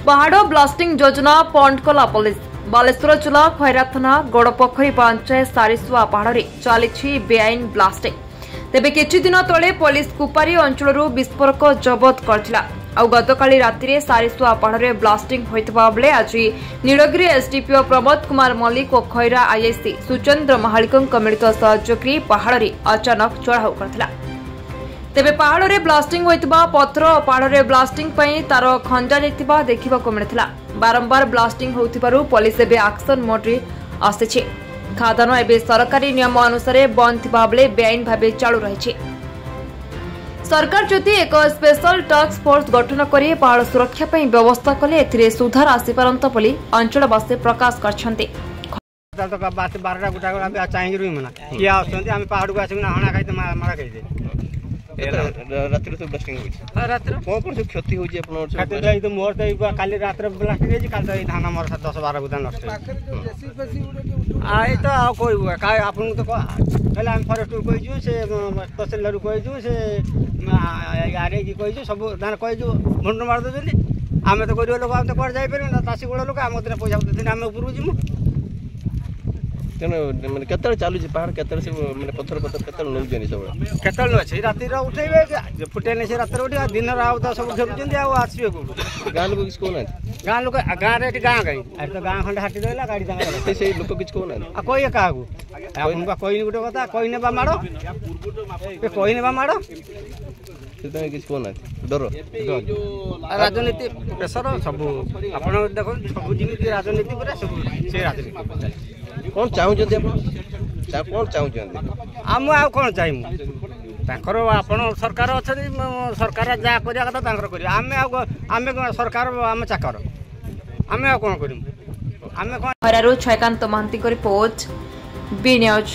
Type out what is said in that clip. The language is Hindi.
पहाड़ ब्लास्टिंग योजना पॉइंट कला पुलिस बालेश्वर जिला खैरा थाना गड़पोखरी पंचायत सारिसुआ पहाड़ चली बेआईन ब्लास्टिंग तेबे किछि दिन तले पुलिस कुपारी अंचल विस्फोरक जबत करथिला आउ गतकाली राति सारिसुआ पहाड़ ब्लास्टिंग होइतबा बेले आज नीलगिरी एसडीपीओ प्रमोद कुमार मल्लिक और खैरा आईएससी सुचंद्र महालिक मिलित सहयोग पहाड़ अचानक चढ़ाऊ करथिला तेबे पहाड़ रे ब्लास्टिंग होइतबा पत्थर और पहाड़ ब्लास्टिंग पई तार खंजा जाइतबा देखिबाको मिलिथिला बारंबार ब्लास्टिंग होउथिबारु पुलिस एबे एक्शन मोड रे आसिछि खादान एबे सरकारी नियम अनुसार बंद थिबा बेले बेआईन भाबे चालू रहिछि सरकार जदि एक स्पेशल टास्क फोर्स गठन करी पहाड़ सुरक्षा पई व्यवस्था कले एथिरे सुधार आसीपारंत बोली अंचलवासी प्रकाश करछन्ते बात 12टा गुटा चाहिए रुई मना किया आछन्ते हम पहाड़ को आछिना हणा खाइते मारा खाइते रात्रि तो ब्लास्टिंग होई रात्रि कोन कोन क्षति होई आपन खाते जाई तो मोर तो काली रात्रि ब्लास्टिंग होई काल तो धान मोर 10 12 गुदा नष्ट आई तो आ कोई काय आपन तो पहले हम फॉरेस्ट को कहिजु से तहसीलदार को कहिजु से यारे की कहिजु सब धान कहिजु मुंड मार दजली आमे तो गरीब लोक हम तो कर जाई परबे तासी गोड़ लोक हम दिन पैसा देथिन हम ऊपर जिमु तेनो माने केतल चालू छी पहाड़ केतल से माने पत्थर पत्थर केतल नल जनी सब केतल न छै राति रा उठैबे जे फुटे नै छै राति उठै दिन रा आउ त सब घेरुचंदी आ आसीबे को गां लोक किछ को नै गां लोक गां रे गां गई आ तो गां खंड हाटी देला गाड़ी दांगा से लोक किछ को नै आ कोई का को आपन का कोई गुटे कथा कोई ने बा मारो ए कोई ने बा मारो से किछ को नै डर राजनीति प्रेशर सब आपन देखो सब जिनी राजनीति पर सब से राजनीति कौन चाहू जदी आप कौन चाहू जदी हम आ कौन चाहिमु ताकर आपन सरकार अछनी सरकार जा करिया कथा ताकर करिया आमे सरकार आमे चाकर आमे आ कोन करिमु आमे कोन खैरारु छयकांत महांती को रिपोर्ट बी न्यूज।